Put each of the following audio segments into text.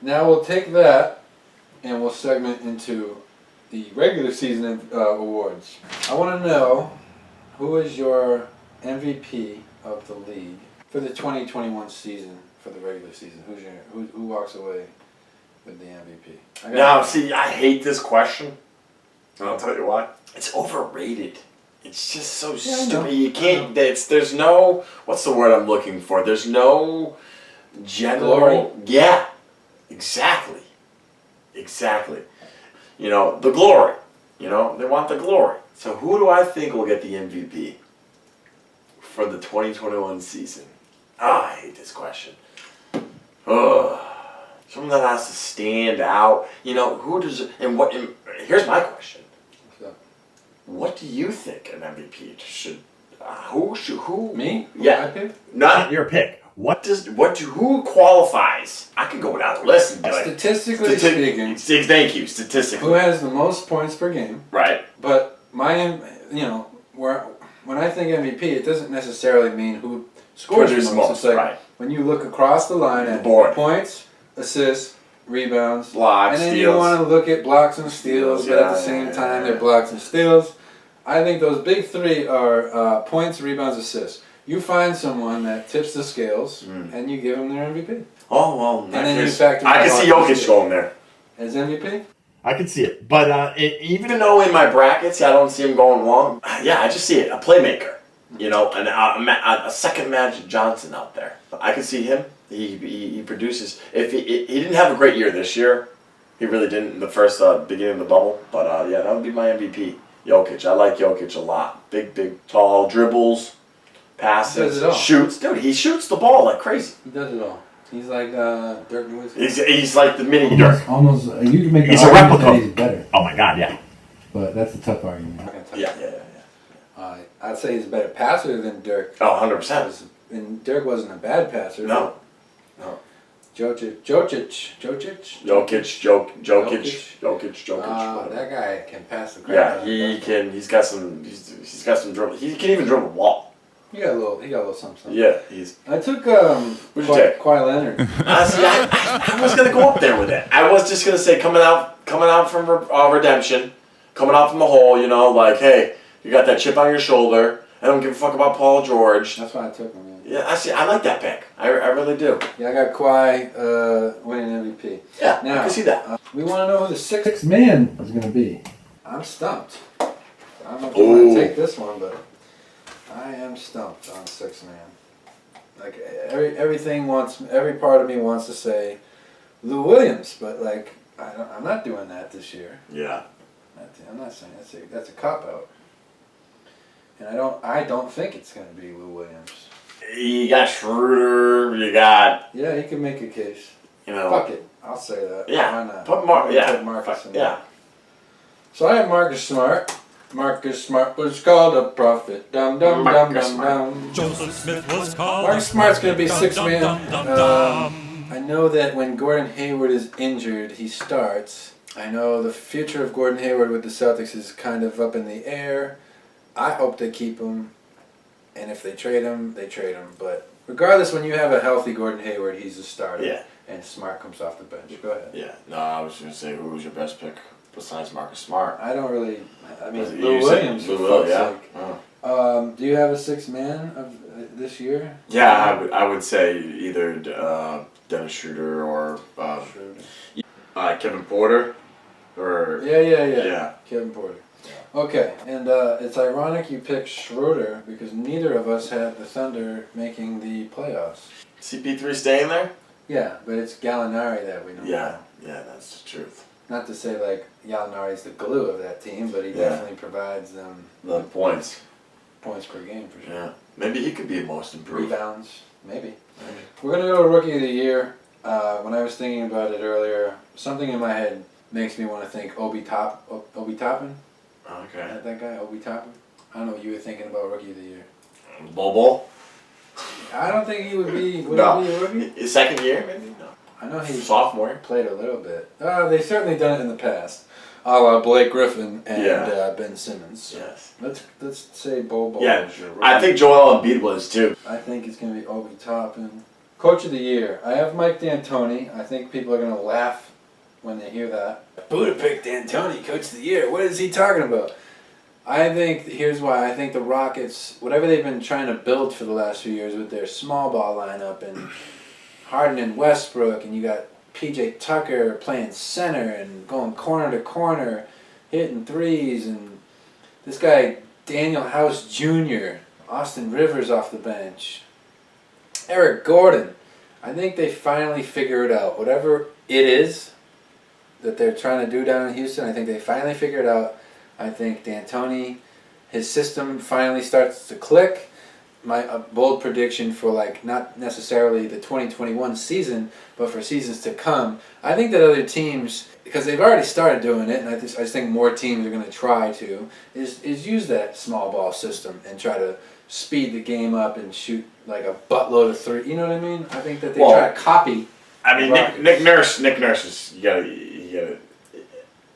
Now we'll take that and we'll segment into the regular season awards. I want to know who is your MVP of the league for the 2021 season for the regular season. Who walks away with the MVP? Now, see, I hate this question. And I'll tell you why. It's overrated. It's just so stupid. You can't. There's no. What's the word I'm looking for? There's no general. Glory. Yeah. Exactly. You know, the glory. You know, they want the glory. So who do I think will get the MVP for the 2021 season? I hate this question. Ugh. Someone that has to stand out. You know, who does it, and what? And here's my question. What do you think an MVP should? Who? Me? Yeah. My pick? Not your pick. Who qualifies? I could go down the list and be like, Statistically speaking. Thank you. Statistically. Who has the most points per game? Right. But when I think MVP, it doesn't necessarily mean who scores the most. It's like right. When you look across the line at points, assists, rebounds, blocks, and then steals. you want to look at blocks and steals, but at the same time they're blocks and steals. I think those big three are points, rebounds, assists. You find someone that tips the scales, and you give them their MVP. Oh, well, and then you factor I can see Jokic going there. As MVP? I can see it. But even though in my brackets I don't see him going long, I just see it. A playmaker. You know, a second Magic Johnson out there. I can see him. He produces. If he didn't have a great year this year, he really didn't in the first beginning of the bubble. But that would be my MVP. Jokic. I like Jokic a lot. Big, tall, dribbles, passes, shoots. Dude, he shoots the ball like crazy. He does it all. He's like Dirk Nowitzki. He's like the mini Dirk. Almost. You can make he's an a argument replica. that he's better. Oh my God, yeah. But that's a tough argument. Yeah. I'd say he's a better passer than Dirk. Oh, 100%. And Dirk wasn't a bad passer. No. Jokic. That guy can pass the crap. Yeah, he can. He's got some dribble. He can even dribble the ball. He got a little something. Yeah, I took Who'd you take? Kawhi Leonard. Honestly, I was gonna go up there with it. I was just gonna say coming out from redemption, coming out from the hole. You know, like hey, you got that chip on your shoulder. I don't give a fuck about Paul George. That's why I took him. Yeah, I like that pick. I really do. Yeah, I got Kawhi winning MVP. Yeah, now, I can see that. We want to know who the sixth man is going to be. I'm stumped. I don't know if you want to take this one, but I am stumped on sixth man. Like every part of me wants to say Lou Williams, but like I'm not doing that this year. Yeah. I'm not saying that's a cop out. And I don't think it's going to be Lou Williams. You got Schroeder. You got. Yeah, he can make a case. You know. Fuck it. I'll say that. Yeah. Why not? Put Marcus in there. Yeah. So I have Marcus Smart. Marcus Smart was called a prophet. Dum dum dum dum dum. Joseph Smith was called. Marcus Smart's going to be sixth man. I know that when Gordon Hayward is injured, he starts. I know the future of Gordon Hayward with the Celtics is kind of up in the air. I hope they keep him. And if they trade him, they trade him. But regardless, when you have a healthy Gordon Hayward, he's a starter. Yeah. And Smart comes off the bench. Go ahead. Yeah. No, I was going to say, who was your best pick besides Marcus Smart? I don't really. I mean, Lou Williams. Lou Williams, yeah. Oh. Do you have a sixth man of this year? Yeah, I would say either Dennis Schroeder or Kevin Porter. Or Yeah. Kevin Porter. Okay, and it's ironic you picked Schroeder because neither of us had the Thunder making the playoffs. CP3 staying there? Yeah, but it's Gallinari that we know. Yeah, that's the truth. Not to say like Gallinari's the glue of that team, but he definitely provides them the points per game for sure. Yeah, maybe he could be most improved. Rebounds, maybe. We're gonna go to Rookie of the Year. When I was thinking about it earlier, something in my head makes me want to think Obi Toppin. Okay. That guy, Obi Toppin. I don't know what you were thinking about Rookie of the Year. Bobo? I don't think he would be. Would no. he be a rookie? His second year, maybe? No. I know he sophomore played a little bit. They've certainly done it in the past. A la Blake Griffin and Ben Simmons. So yes. Let's say Bobo. Yeah. I think Joel Embiid was too. I think it's going to be Obi Toppin, Coach of the year. I have Mike D'Antoni. I think people are going to laugh when they hear that. Buddha picked D'Antoni, Coach of the year. What is he talking about? I think, here's why. I think the Rockets, whatever they've been trying to build for the last few years with their small ball lineup and Harden and Westbrook, and you got PJ Tucker playing center and going corner to corner, hitting threes, and this guy Daniel House Jr., Austin Rivers off the bench, Eric Gordon. I think they finally figure it out. Whatever it is that they're trying to do down in Houston, I think they finally figure it out. I think D'Antoni, his system finally starts to click. A bold prediction for not necessarily the 2021 season, but for seasons to come. I think that other teams, because they've already started doing it, and I just think more teams are going to try to, is use that small ball system and try to speed the game up and shoot like a buttload of three. You know what I mean? I think that they try to copy. I mean, Nick Nurse is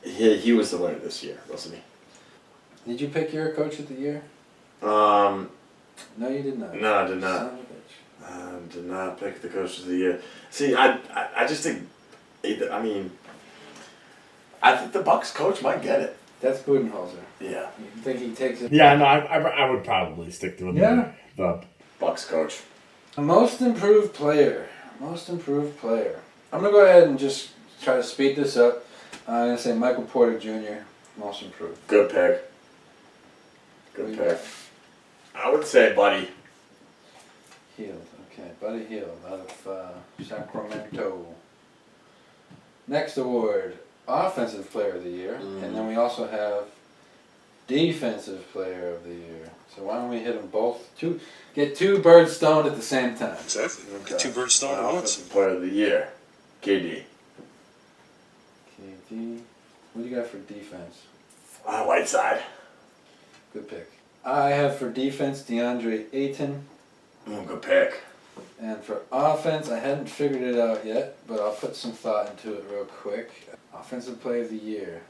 he was the winner this year, wasn't he? Did you pick your coach of the year? No, you did not. No, I did not. Son of a bitch. Did not pick the coach of the year. See, I just think, I think the Bucks coach might get it. That's Budenholzer. Yeah. You think he takes it? Yeah, no, I would probably stick to the Bucks coach. Most improved player. Most improved player. I'm going to go ahead and just try to speed this up. I'm going to say Michael Porter Jr., most improved. Good pick. Good pick. I would say Buddy. Hield. Okay, Buddy Hield out of Sacramento. Next award, Offensive Player of the Year. And then we also have Defensive Player of the Year. So why don't we hit them both? Get two birds stoned at the same time. Exactly. Get two birds stoned at once. Offensive Player of the Year. KD. KD. What do you got for defense? Whiteside. Good pick. I have for defense DeAndre Ayton. Good pick. And for offense, I hadn't figured it out yet, but I'll put some thought into it real quick. Offensive Player of the Year.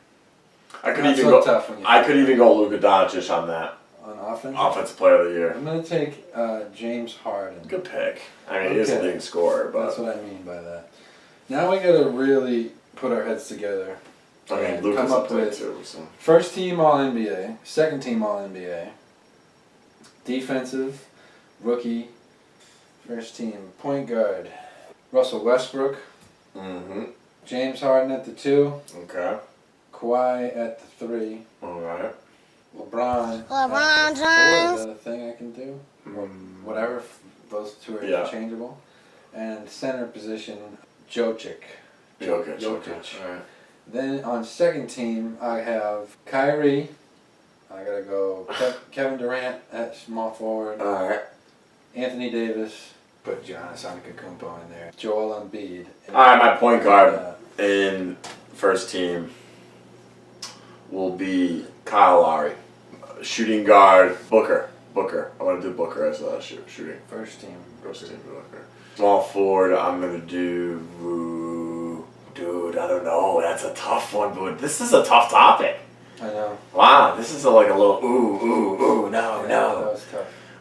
I could Not even so tough when you go Luka Doncic on that. On offense? Offensive Player of the Year. I'm going to take James Harden. Good pick. I mean, he is a leading scorer, but that's what I mean by that. Now we got to really put our heads together. I mean, and Luka's come up up there with too. So. First team All-NBA, second team All-NBA, defensive, rookie, first team point guard, Russell Westbrook, James Harden at the 2, Okay. Kawhi at the 3, All right. LeBron at the 4. Is that a thing I can do? Or whatever, those two are interchangeable. And center position, Jokic. Jokic. All right. Then on second team, I have Kyrie. I gotta go Kevin Durant at small forward. All right. Anthony Davis. Put Giannis Antetokounmpo in there. Joel Embiid. All right. My point guard in first team will be Kyle Lowry. Shooting guard Booker. I want to do Booker as a shooting. First team. Booker. Small forward. I'm gonna do. Dude, I don't know. That's a tough one, dude. This is a tough topic. I know. Wow, this is like a little no. That was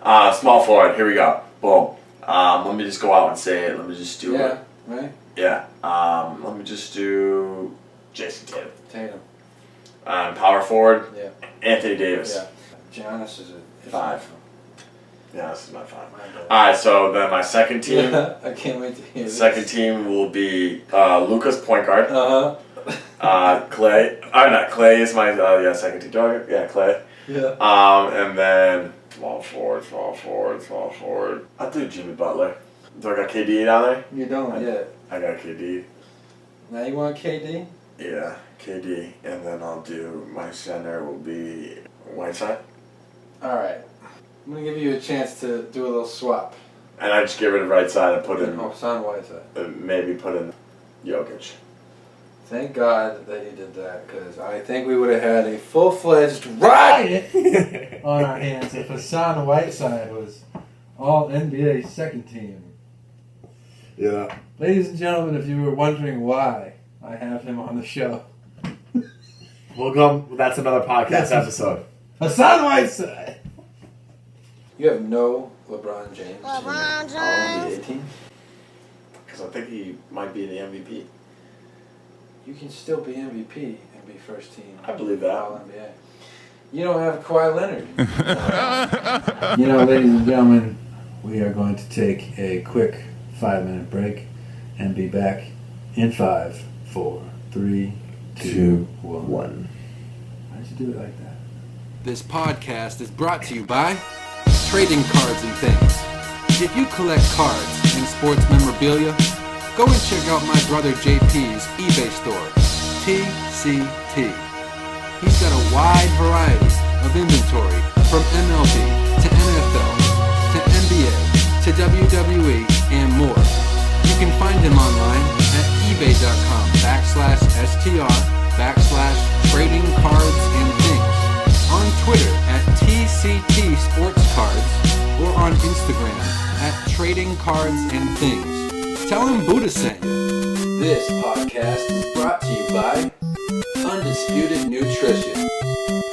tough. Small forward. Here we go. Boom. Let me just go out and say it. Let me just do it. Yeah, right? Yeah. Let me just do Jason Tatum. Power forward. Yeah. Anthony Davis. Yeah. Giannis is a 5. Yeah, this is my 5. Alright, so then my second team. Yeah, I can't wait to hear this. Second team will be Luka's point guard. Clay. Not Clay is my second team target. Yeah, Clay. Yeah. And then small forward. I'll do Jimmy Butler. Do I got KD down there? You don't yet. I got KD. Now you want KD? Yeah, KD. And then I'll do my center will be Whiteside. Alright. I'm going to give you a chance to do a little swap. And I just get rid of right side and put in. Hassan Whiteside. Maybe put in Jokic. Thank God that you did that, because I think we would have had a full-fledged riot on our hands if Hassan Whiteside was all NBA second team. Yeah. Ladies and gentlemen, if you were wondering why I have him on the show. We'll go. That's another podcast episode. Hassan Whiteside! You have no LeBron James in all NBA team? because I think he might be the MVP. You can still be MVP and be first team. I believe that. All NBA. You don't have Kawhi Leonard. Ladies and gentlemen, we are going to take a quick 5-minute break and be back in 5, 4, 3, 2, 1. Why'd you do it like that? This podcast is brought to you by Trading Cards and Things. If you collect cards and sports memorabilia, go and check out my brother JP's eBay store, TCT. He's got a wide variety of inventory from MLB to NFL to NBA to WWE and more. You can find him online at ebay.com/STR/trading cards and things, on Twitter at TCT Sports Cards, or on Instagram at Trading Cards and Things. Tell him Buddha sent you. This podcast is brought to you by Undisputed Nutrition.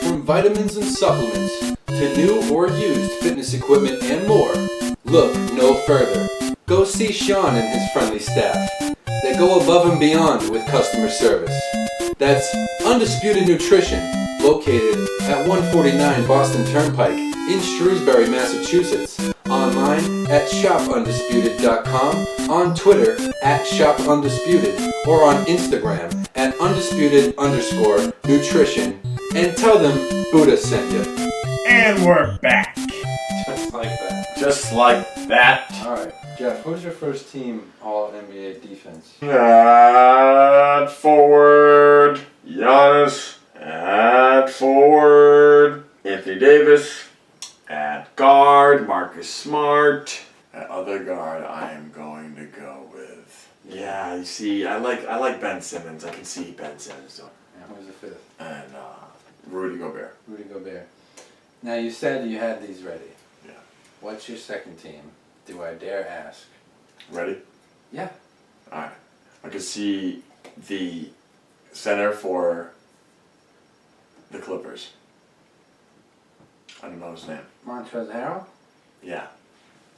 From vitamins and supplements to new or used fitness equipment and more, look no further. Go see Sean and his friendly staff. They go above and beyond with customer service. That's Undisputed Nutrition, located at 149 Boston Turnpike in Shrewsbury, Massachusetts. Online at shopundisputed.com, on Twitter at shopundisputed, or on Instagram at undisputed_nutrition, and tell them Buddha sent you. And we're back. Just like that. Just like that. Alright, Jeff, who's your first team All-NBA defense? At forward, Giannis. At forward, Anthony Davis. At guard, Marcus Smart. At other guard, I am going to go with. Yeah, you see, I like Ben Simmons. I can see Ben Simmons doing. And who's the fifth? And Rudy Gobert. Rudy Gobert. Now you said you had these ready. Yeah. What's your second team? Do I dare ask? Ready? Yeah. Alright. I can see the center for the Clippers. I don't know his name. Montrezl Harrell? Yeah.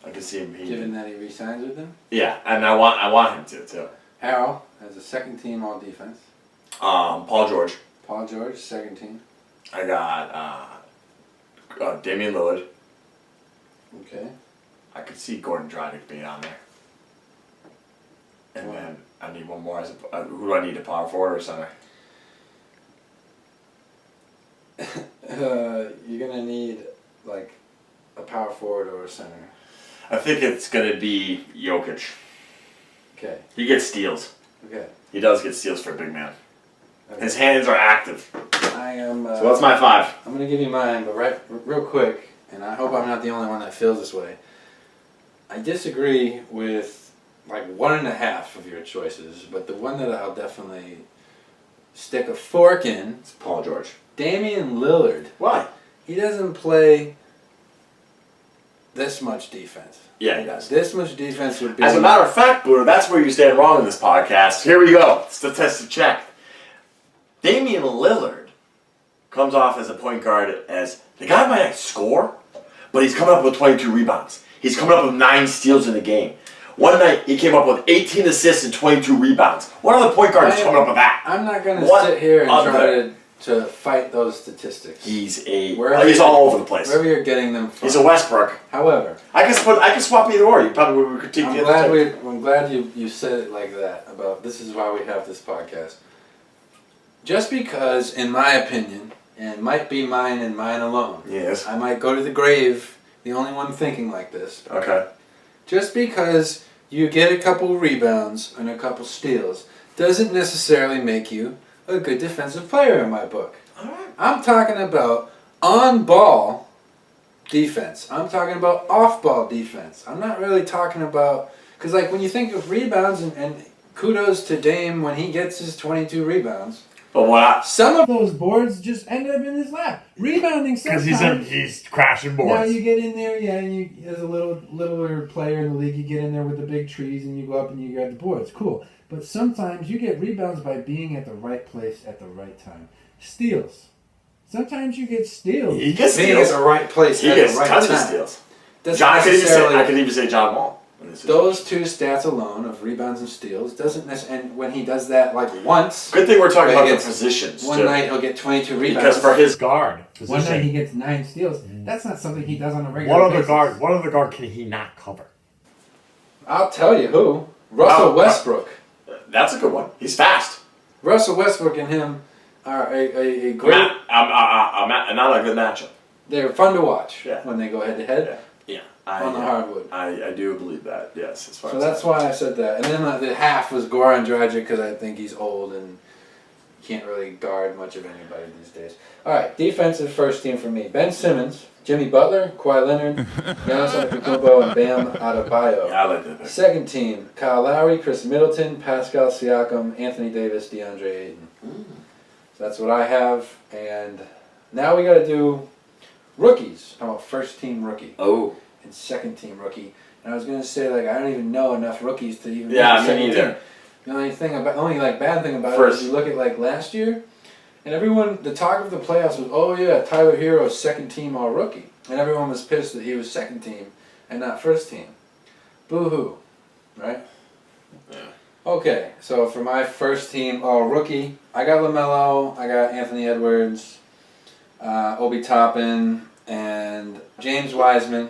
I can see him. Given that he re-signs with them? Yeah, and I want him to too. Harrell has a second team all defense. Paul George. Paul George, second team. I got Damian Lillard. Okay. I could see Gordon Dragic being on there. And Wow. then I need one more. Who do I need, a power forward or center? You're gonna need like a power forward or a center. I think it's gonna be Jokic. Okay. He gets steals. Okay. He does get steals for a big man. Okay. His hands are active. I am. So that's my 5. I'm gonna give you mine, but real quick, and I hope I'm not the only one that feels this way. I disagree with like 1.5 of your choices, but the one that I'll definitely stick a fork in. It's Paul George. Damian Lillard. Why? He doesn't play this much defense. Yeah, he does. This much defense would be... As a matter of fact, Buddha, that's where you stand wrong in this podcast. Here we go. Statistic check. Damian Lillard comes off as a point guard as the guy might not score, but he's coming up with 22 rebounds. He's coming up with 9 steals in a game. One night, he came up with 18 assists and 22 rebounds. What other point guard is coming up with that? I'm not going to sit here and try to fight those statistics. He's Wherever all over the place. Wherever you're getting them from. He's a Westbrook. However, I can swap either or. You probably would critique the other two. I'm glad you said it like that about this is why we have this podcast. Just because, in my opinion, and might be mine and mine alone. Yes. I might go to the grave, the only one thinking like this. Okay. Just because you get a couple rebounds and a couple steals doesn't necessarily make you a good defensive player in my book. All right. I'm talking about on-ball defense. I'm talking about off-ball defense. I'm not really talking about... Because like when you think of rebounds, and kudos to Dame when he gets his 22 rebounds... But what? Some of those boards just end up in his lap. Rebounding sometimes. Because he's crashing boards. Now you get in there, yeah, and you, as a littler player in the league, you get in there with the big trees and you go up and you grab the boards. Cool. But sometimes you get rebounds by being at the right place at the right time. Steals. Sometimes you get steals. He gets being steals. at the right place He at gets the right tons time. of steals. Doesn't I could necessarily... even say John Wall. those two stats alone of rebounds and steals doesn't necessarily. And when he does that like once, good thing we're talking about the gets, positions. One too. night he'll get 22 rebounds because for his guard position. One night he gets 9 steals. That's not something he does on a regular basis. What other guard can he not cover? I'll tell you who. Russell Westbrook. That's a good one. He's fast. Russell Westbrook and him are a great. Not a good matchup. They're fun to watch Yeah. when they go head to head on the hardwood. I do believe that. Yes, as far So as that's why I said that. And then the half was Goran Dragic because I think he's old and can't really guard much of anybody these days. All right, defensive first team for me: Ben Simmons, Jimmy Butler, Kawhi Leonard, Giannis Antetokounmpo, and Bam Adebayo. Yeah, I like that pick. Second team: Kyle Lowry, Chris Middleton, Pascal Siakam, Anthony Davis, DeAndre Ayton. So that's what I have. And now we got to do rookies. How about first team rookie? Oh. And second team rookie. And I was gonna say like I don't even know enough rookies to even. Yeah, make a me second neither. team. The only bad thing about First. it is you look at like last year, and everyone the talk of the playoffs was Tyler Hero's second team all rookie, and everyone was pissed that he was second team and not first team. Boo hoo, right? Yeah. Okay, so for my first team all rookie, I got LaMelo, I got Anthony Edwards, Obi Toppin, and James Wiseman.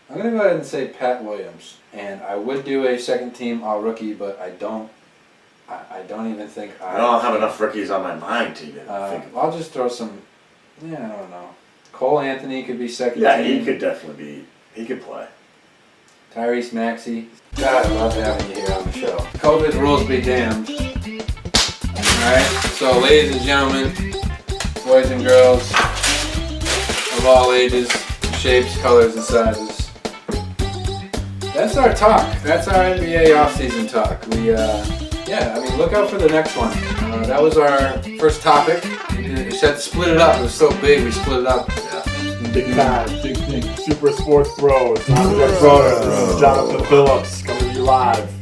I'm going to go ahead and say Pat Williams. And I would do a second team all rookie, but I don't even think I don't have enough rookies on my mind to even think. I'll just throw some, I don't know. Cole Anthony could be second Yeah, team. he could definitely be. He could play. Tyrese Maxey. God, I love having you here on the show. COVID rules be damned. Alright, so ladies and gentlemen, boys and girls of all ages, shapes, colors, and sizes. That's our talk. That's our NBA offseason talk. We, look out for the next one. That was our first topic. We just had to split it up. It was so big, we split it up. Big time, big Super Sports Bros. I'm Jeff Brodeur. This is Jonathan Phillips coming to you live.